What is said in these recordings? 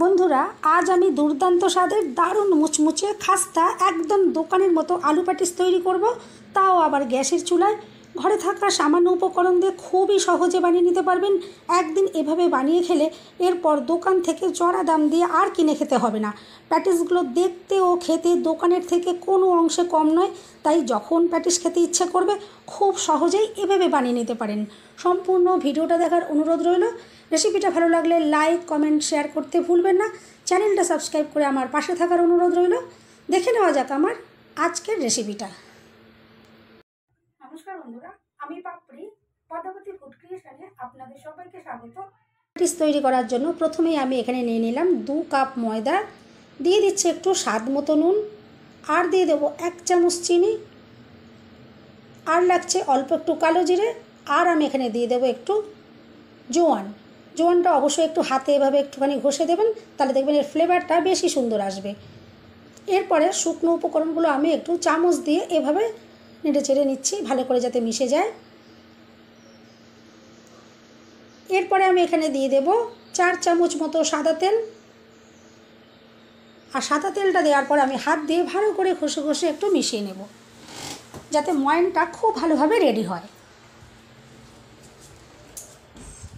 বন্ধুরা, আজ আমি দুর্দান্ত স্বাদের দারুণ মুচমুচে খাস্তা একদম দোকানের মতো আলু প্যাটিস তৈরি করব, তাও আবার গ্যাসের চুলায়। ঘরে থাকা সামান্য উপকরণ দিয়ে খুবই সহজে বানিয়ে নিতে পারবেন। একদিন এভাবে বানিয়ে খেলে এরপর দোকান থেকে চড়া দাম দিয়ে আর কিনে খেতে হবে না। প্যাটিসগুলো দেখতে ও খেতে দোকানের থেকে কোনো অংশে কম নয়, তাই যখন প্যাটিস খেতে ইচ্ছে করবে খুব সহজেই এভাবে বানিয়ে নিতে পারেন। সম্পূর্ণ ভিডিওটা দেখার অনুরোধ রইল। রেসিপিটা ভালো লাগলে লাইক, কমেন্ট, শেয়ার করতে ভুলবেন না। চ্যানেলটা সাবস্ক্রাইব করে আমার পাশে থাকার অনুরোধ রইল। দেখে নেওয়া যাক আমার আজকের রেসিপিটা। নমস্কার বন্ধুরা, আমি পাপড়ি, পদ্মাবতী ফুড ক্রিয়েশনে আপনাদের সবাইকে স্বাগত। প্যাটিস তৈরি করার জন্য প্রথমেই আমি এখানে নিয়ে নিলাম 2 কাপ ময়দা, দিয়ে দিচ্ছি একটু স্বাদ মতো নুন, আর দিয়ে দেবো 1 চামচ চিনি, আর লাগছে অল্প একটু কালো জিরে, আর আমি এখানে দিয়ে দেবো একটু জোয়ান। জোয়ানটা অবশ্যই একটু হাতে এভাবে একটুখানি ঘষে দেবেন, তাহলে দেখবেন এর ফ্লেভারটা বেশি সুন্দর আসবে। এরপরে শুকনো উপকরণগুলো আমি একটু চামচ দিয়ে এভাবে নেড়ে চেড়ে নিচ্ছি, ভালো করে যাতে মিশে যায়। এরপরে আমি এখানে দিয়ে দেব 4 চামচ মতো সাদা তেল, আর সাদা তেলটা দেওয়ার পর আমি হাত দিয়ে ভালো করে ঘষে ঘষে একটু মিশিয়ে নেব, যাতে ময়ানটা খুব ভালোভাবে রেডি হয়।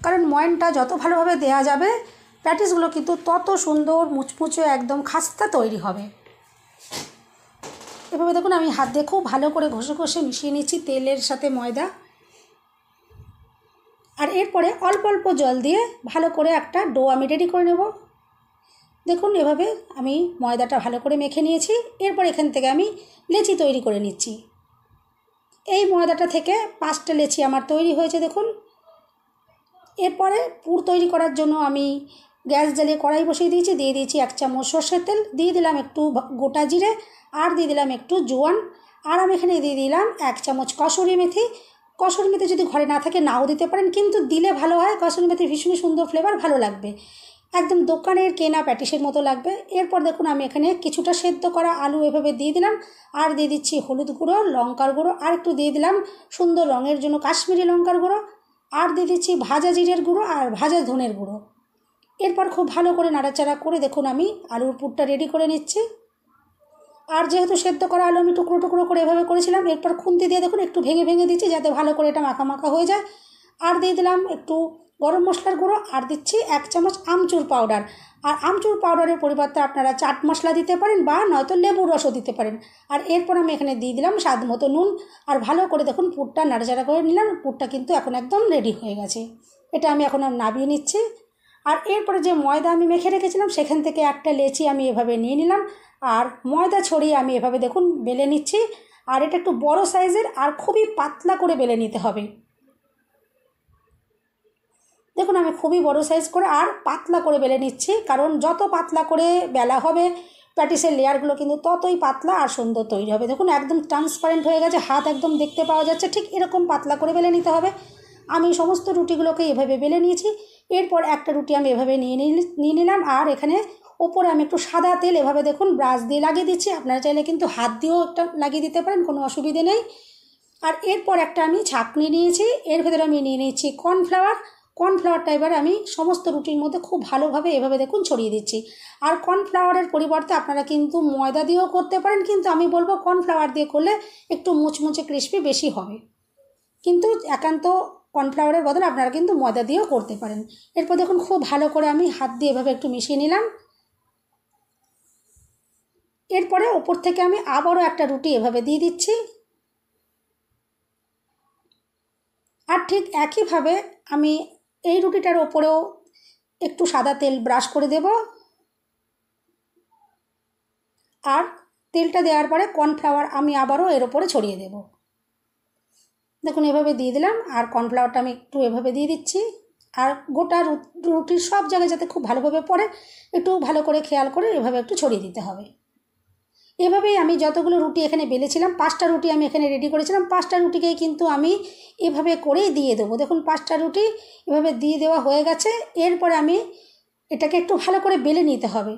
কারণ ময়ানটা যত ভালোভাবে দেওয়া যাবে প্যাটিসগুলো কিন্তু তত সুন্দর মুচমুচে একদম খাস্তা তৈরি হবে। এভাবে দেখুন আমি হাত দিয়ে খুব ভালো করে ঘষে ঘষে মিশিয়ে নিচ্ছি তেলের সাথে ময়দা। আর এরপরে অল্প অল্প জল দিয়ে ভালো করে একটা ডো আমি রেডি করে নেব। দেখুন এভাবে আমি ময়দাটা ভালো করে মেখে নিয়েছি। এরপর এখান থেকে আমি লেচি তৈরি করে নিচ্ছি। এই ময়দাটা থেকে 5টা লেচি আমার তৈরি হয়েছে দেখুন। এরপরে পুর তৈরি করার জন্য আমি গ্যাস জ্বালিয়ে কড়াই বসিয়ে দিয়েছি, দিয়ে দিয়েছি 1 চামচ সর্ষের তেল, দিয়ে দিলাম একটু গোটা জিরে, আর দিয়ে দিলাম একটু জোয়ান, আর আমি এখানে দিয়ে দিলাম 1 চামচ কসুরি মেথি। কসুরি মেথি যদি ঘরে না থাকে নাও দিতে পারেন, কিন্তু দিলে ভালো হয়। কসুরি মেথির ভীষণই সুন্দর ফ্লেভার, ভালো লাগবে, একদম দোকানের কেনা প্যাটিসের মতো লাগবে। এরপর দেখুন আমি এখানে কিছুটা সেদ্ধ করা আলু এভাবে দিয়ে দিলাম, আর দিয়ে দিচ্ছি হলুদ গুঁড়ো, লঙ্কার গুঁড়ো, আর একটু দিয়ে দিলাম সুন্দর রঙের জন্য কাশ্মীরি লঙ্কার গুঁড়ো, আর দিয়ে দিচ্ছি ভাজা জিরের গুঁড়ো আর ভাজা ধনের গুঁড়ো। এরপর খুব ভালো করে নাড়াচাড়া করে দেখুন আমি আলুর পুরটা রেডি করে নিচ্ছি। আর যেহেতু সেদ্ধ করা আলু আমি টুকরো টুকরো করে এভাবে করেছিলাম, এরপর খুন্তি দিয়ে দেখুন একটু ভেঙে ভেঙে দিচ্ছি যাতে ভালো করে এটা মাখা মাখা হয়ে যায়। আর দিয়ে দিলাম একটু গরম মশলার গুঁড়ো, আর দিচ্ছি 1 চামচ আমচুর পাউডার। আর আমচুর পাউডারের পরিবর্তে আপনারা চাট মশলা দিতে পারেন, বা নয়তো লেবুর রসও দিতে পারেন। আর এরপর আমি এখানে দিয়ে দিলাম স্বাদ মতো নুন, আর ভালো করে দেখুন পুরটা নাড়াচাড়া করে নিলাম। পুরটা কিন্তু এখন একদম রেডি হয়ে গেছে। এটা আমি এখন নামিয়ে নিচ্ছি। আর এরপরে যে ময়দা আমি মেখে রেখেছিলাম সেখান থেকে একটা লেচি আমি এভাবে নিয়ে নিলাম, আর ময়দা ছড়িয়ে আমি এভাবে দেখুন বেলে নিচ্ছি। আর এটা একটু বড় সাইজের, আর খুবই পাতলা করে বেলে নিতে হবে। দেখুন আমি খুবই বড় সাইজ করে আর পাতলা করে বেলে নিচ্ছি, কারণ যত পাতলা করে বেলা হবে প্যাটিসের লেয়ারগুলো কিন্তু ততই পাতলা আর সুন্দর তৈরি হবে। দেখুন একদম ট্রান্সপারেন্ট হয়ে গেছে, হাত একদম দেখতে পাওয়া যাচ্ছে, ঠিক এরকম পাতলা করে বেলে নিতে হবে। আমি সমস্ত রুটিগুলোকে এভাবে বেলে নিয়েছি। এরপর একটা রুটি আমি এভাবে নিয়ে নিলাম, আর এখানে ওপরে আমি একটু সাদা তেল এভাবে দেখুন ব্রাশ দিয়ে লাগিয়ে দিচ্ছি। আপনারা চাইলে কিন্তু হাত দিয়েও একটা লাগিয়ে দিতে পারেন, কোনো অসুবিধে নেই। আর এরপর একটা আমি ছাঁকনি নিয়েছি, এর ভেতরে আমি নিয়ে নিয়েছি কর্নফ্লাওয়ার। কর্নফ্লাওয়ারটা এবার আমি সমস্ত রুটির মধ্যে খুব ভালোভাবে এভাবে দেখুন ছড়িয়ে দিচ্ছি। আর কর্নফ্লাওয়ারের পরিবর্তে আপনারা কিন্তু ময়দা দিয়েও করতে পারেন, কিন্তু আমি বলবো কর্নফ্লাওয়ার দিয়ে করলে একটু মুচমুচে ক্রিস্পি বেশি হবে। কিন্তু একান্ত কর্নফ্লাওয়ারের বদলে আপনারা কিন্তু ময়দা দিয়েও করতে পারেন। এরপর দেখুন খুব ভালো করে আমি হাত দিয়ে এভাবে একটু মিশিয়ে নিলাম। এরপরে ওপর থেকে আমি আবারও একটা রুটি এভাবে দিয়ে দিচ্ছি। আর ঠিক একইভাবে আমি এই রুটিটার ওপরেও একটু সাদা তেল ব্রাশ করে দেব, আর তেলটা দেওয়ার পরে কর্নফ্লাওয়ার আমি আবারও এর ওপরে ছড়িয়ে দেব। দেখুন এভাবে দিয়ে দিলাম, আর কর্নফ্লাওয়ারটা আমি একটু এভাবে দিয়ে দিচ্ছি। আর গোটা রুটির সব জায়গায় যাতে খুব ভালোভাবে পড়ে একটু ভালো করে খেয়াল করে এভাবে একটু ছড়িয়ে দিতে হবে। এভাবেই আমি যতগুলো রুটি এখানে বেলেছিলাম, 5টা রুটি আমি এখানে রেডি করেছিলাম, 5টা রুটিকেই কিন্তু আমি এভাবে করেই দিয়ে দেবো। দেখুন 5টা রুটি এভাবে দিয়ে দেওয়া হয়ে গেছে। এরপরে আমি এটাকে একটু ভালো করে বেলে নিতে হবে।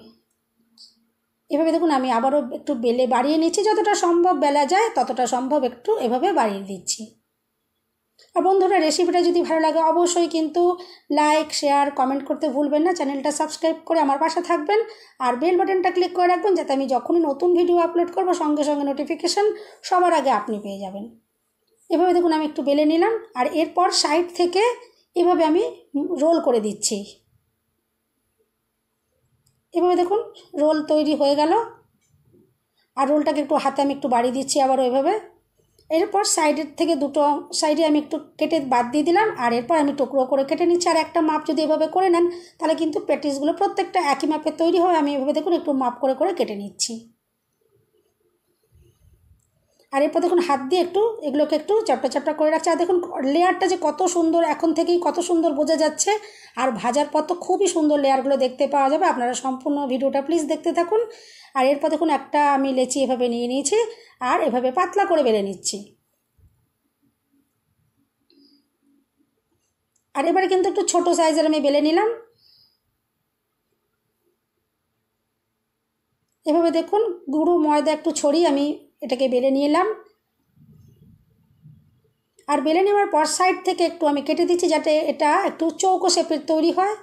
এভাবে দেখুন আমি আবারও একটু বেলে বাড়িয়ে নিচ্ছি, যতটা সম্ভব বেলা যায় ততটা সম্ভব একটু এভাবে বাড়িয়ে দিচ্ছি। আর বন্ধুরা, রেসিপিটা যদি ভালো লাগে অবশ্যই কিন্তু লাইক, শেয়ার, কমেন্ট করতে ভুলবেন না। চ্যানেলটা সাবস্ক্রাইব করে আমার পাশে থাকবেন আর বেল বাটনটা ক্লিক করে রাখবেন, যাতে আমি যখনই নতুন ভিডিও আপলোড করব সঙ্গে সঙ্গে নোটিফিকেশান সবার আগে আপনি পেয়ে যাবেন। এভাবে দেখুন আমি একটু বেলে নিলাম, আর এরপর সাইড থেকে এভাবে আমি রোল করে দিচ্ছি। এভাবে দেখুন রোল তৈরি হয়ে গেল। আর রোলটাকে একটু হাতে আমি একটু বাড়িয়ে দিচ্ছি আবারও এভাবে। এরপর সাইডের থেকে দুটো সাইডে আমি একটু কেটে বাদ দিয়ে দিলাম, আর এরপর আমি টুকরো করে কেটে নিচ্ছি। আর একটা মাপ যদি এভাবে করে নেন তাহলে কিন্তু প্যাটিসগুলো প্রত্যেকটা একই মাপের তৈরি হয়। আমি এভাবে দেখুন একটু মাপ করে করে কেটে নিচ্ছি। আর এরপর দেখুন হাত দিয়ে একটু এগুলোকে একটু চ্যাপটা চ্যাপটা করে রাখছি। আর দেখুন লেয়ারটা যে কত সুন্দর, এখন থেকেই কত সুন্দর বোঝা যাচ্ছে। আর ভাজার পর তো খুবই সুন্দর লেয়ারগুলো দেখতে পাওয়া যাবে। আপনারা সম্পূর্ণ ভিডিওটা প্লিজ দেখতে থাকুন। আর এরপর দেখুন একটা আমি লেচি এভাবে নিয়ে নিয়েছি আর এভাবে পাতলা করে বেলে নিচ্ছি। আর এবারে কিন্তু একটু ছোটো সাইজের আমি বেলে নিলাম। এভাবে দেখুন গুঁড়ো ময়দা একটু ছড়িয়ে আমি এটাকে বেলে নিলাম। আর বেলে নেওয়ার পর সাইড থেকে একটু আমি কেটে দিচ্ছি, যাতে এটা একটু চৌকো শেপের তৈরি হয়।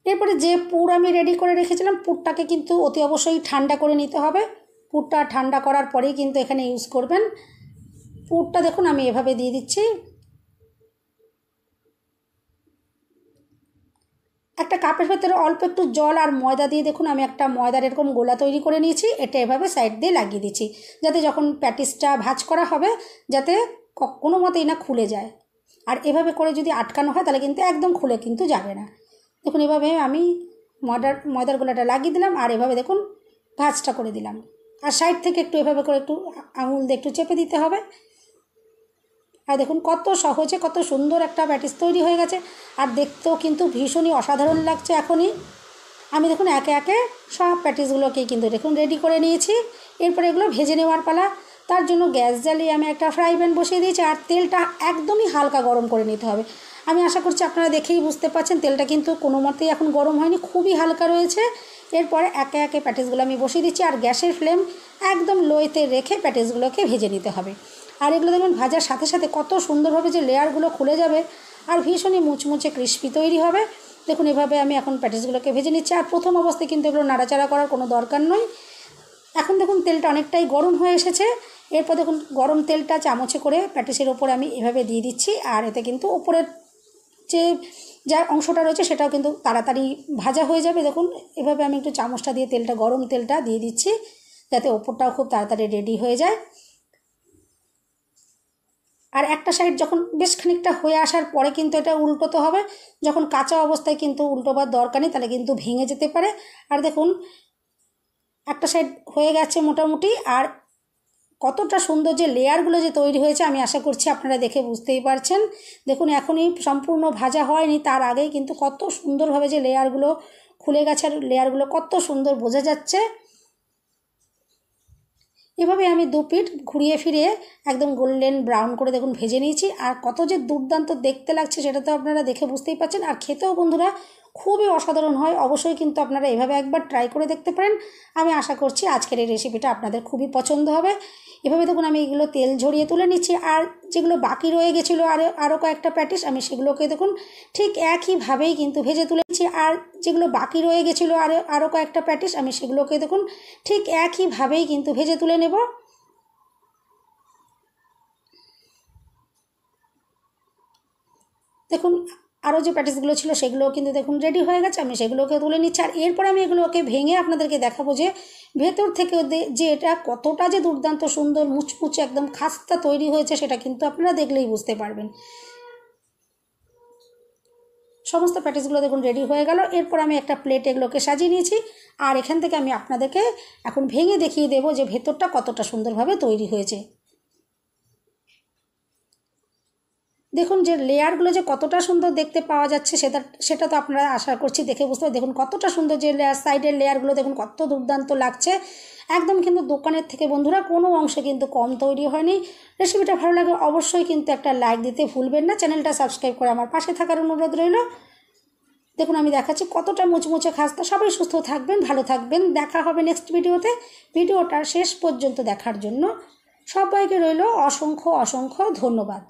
এরপরে যে পুর আমি রেডি করে রেখেছিলাম, পুরটাকে কিন্তু অতি অবশ্যই ঠান্ডা করে নিতে হবে। পুরটা ঠান্ডা করার পরেই কিন্তু এখানে ইউজ করবেন। পুরটা দেখুন আমি এভাবে দিয়ে দিচ্ছি। একটা কাপের ভেতরে অল্প একটু জল আর ময়দা দিয়ে দেখুন আমি একটা ময়দার এরকম গোলা তৈরি করে নিয়েছি। এটা এভাবে সাইড দিয়ে লাগিয়ে দিচ্ছি, যাতে যখন প্যাটিসটা ভাজ করা হবে যাতে কোনো মতেই না খুলে যায়। আর এভাবে করে যদি আটকানো হয় তাহলে কিন্তু একদম খুলে কিন্তু যাবে না। দেখুন এভাবে আমি ময়দার গোলাটা লাগিয়ে দিলাম, আর এভাবে দেখুন ভাজটা করে দিলাম। আর সাইড থেকে একটু এভাবে করে একটু আঙুল দিয়ে একটু চেপে দিতে হবে। আর দেখুন কত সহজে কত সুন্দর একটা প্যাটিস তৈরি হয়ে গেছে। আর দেখতেও কিন্তু ভীষণই অসাধারণ লাগছে। এখনই আমি দেখুন একে একে সব প্যাটিসগুলোকেই কিন্তু দেখুন রেডি করে নিয়েছি। এরপরে এগুলো ভেজে নেওয়ার পালা। তার জন্য গ্যাস জ্বালিয়ে আমি একটা ফ্রাই প্যান বসিয়ে দিয়েছি, আর তেলটা একদমই হালকা গরম করে নিতে হবে। আমি আশা করছি আপনারা দেখেই বুঝতে পারছেন তেলটা কিন্তু কোনো মতেই এখন গরম হয়নি, খুবই হালকা রয়েছে। এরপরে একে একে প্যাটিসগুলো আমি বসিয়ে দিচ্ছি, আর গ্যাসের ফ্লেম একদম লোতে রেখে প্যাটিসগুলোকে ভেজে নিতে হবে। আর এগুলো দেখবেন ভাজার সাথে সাথে কত সুন্দরভাবে যে লেয়ারগুলো খুলে যাবে আর ভীষণই মুচমুচে ক্রিস্পি তৈরি হবে। দেখুন এভাবে আমি এখন প্যাটিসগুলোকে ভেজে নিচ্ছি। আর প্রথম অবস্থায় কিন্তু এগুলো নাড়াচাড়া করার কোনো দরকার নয়। এখন দেখুন তেলটা অনেকটাই গরম হয়ে এসেছে। এরপর দেখুন গরম তেলটা চামচে করে প্যাটিসের ওপর আমি এভাবে দিয়ে দিচ্ছি। আর এতে কিন্তু ওপরের যে যার অংশটা রয়েছে সেটাও কিন্তু তাড়াতাড়ি ভাজা হয়ে যাবে। দেখুন এভাবে আমি একটু চামচটা দিয়ে তেলটা গরম তেলটা দিয়ে দিচ্ছি, যাতে ওপরটাও খুব তাড়াতাড়ি রেডি হয়ে যায়। আর একটা সাইড যখন বেশ খানিকটা হয়ে আসার পরে কিন্তু এটা উল্টোতে হবে। যখন কাঁচা অবস্থায় কিন্তু উল্টোবার দরকার নেই, তাহলে কিন্তু ভেঙে যেতে পারে। আর দেখুন একটা সাইড হয়ে গেছে মোটামুটি। আর কতটা সুন্দর যে লেয়ারগুলো যে তৈরি হয়েছে আমি আশা করছি আপনারা দেখে বুঝতেই পারছেন। দেখুন এখনই সম্পূর্ণ ভাজা হয়নি, তার আগেই কিন্তু কত সুন্দরভাবে যে লেয়ারগুলো খুলে গেছে, আর লেয়ারগুলো কত সুন্দর বোঝা যাচ্ছে। এভাবে আমি দু পিঠ ঘুরিয়ে ফিরিয়ে একদম গোল্ডেন ব্রাউন করে দেখুন ভেজে নিয়েছি। আর কত যে দুর্দান্ত দেখতে লাগছে সেটা তো আপনারা দেখে বুঝতেই পারছেন। আর খেতেও বন্ধুরা খুবই অসাধারণ হয়। অবশ্যই কিন্তু আপনারা এভাবে একবার ট্রাই করে দেখতে পারেন। আমি আশা করছি আজকের এই রেসিপিটা আপনাদের খুবই পছন্দ হবে। এভাবে দেখুন আমি এগুলো তেল ঝরিয়ে তুলে নিচ্ছি। আর যেগুলো বাকি রয়ে গেছিলো আরও কয়েকটা প্যাটিস আমি সেগুলোকে দেখুন ঠিক একইভাবেই কিন্তু ভেজে তুলেছি। আর যেগুলো বাকি রয়ে গেছিলো আরও কয়েকটা প্যাটিস আমি সেগুলোকে দেখুন ঠিক একইভাবেই কিন্তু ভেজে তুলে নেব। দেখুন আরও যে প্যাটিসগুলো ছিল সেগুলোও কিন্তু দেখুন রেডি হয়ে গেছে, আমি সেগুলোকে তুলে নিচ্ছি। আর এরপর আমি এগুলোকে ভেঙে আপনাদেরকে দেখাবো যে ভেতর থেকে যে এটা কতটা যে দুর্দান্ত সুন্দর মুচমুচে একদম খাস্তা তৈরি হয়েছে, সেটা কিন্তু আপনারা দেখলেই বুঝতে পারবেন। সমস্ত প্যাটিসগুলো দেখুন রেডি হয়ে গেল। এরপর আমি একটা প্লেটে এগুলোকে সাজিয়ে নিয়েছি। আর এখান থেকে আমি আপনাদেরকে এখন ভেঙে দেখিয়ে দেবো যে ভেতরটা কতটা সুন্দরভাবে তৈরি হয়েছে। দেখুন যে লেয়ারগুলো যে কতটা সুন্দর দেখতে পাওয়া যাচ্ছে সেটা তো আপনারা আশা করছি দেখে বুঝতে পারবেন। দেখুন কতটা সুন্দর যে সাইডের লেয়ারগুলো দেখুন কত দুর্দান্ত লাগছে। একদম কিন্তু দোকানের থেকে বন্ধুরা কোনো অংশে কিন্তু কম তৈরি হয়নি। রেসিপিটা ভালো লাগে অবশ্যই কিন্তু একটা লাইক দিতে ভুলবেন না। চ্যানেলটা সাবস্ক্রাইব করে আমার পাশে থাকার অনুরোধ রইল। দেখুন আমি দেখাচ্ছি কতটা মুচমুচে খাস্তা। সবাই সুস্থ থাকবেন, ভালো থাকবেন। দেখা হবে নেক্সট ভিডিওতে। ভিডিওটা শেষ পর্যন্ত দেখার জন্য সবাইকে রইল অসংখ্য অসংখ্য ধন্যবাদ।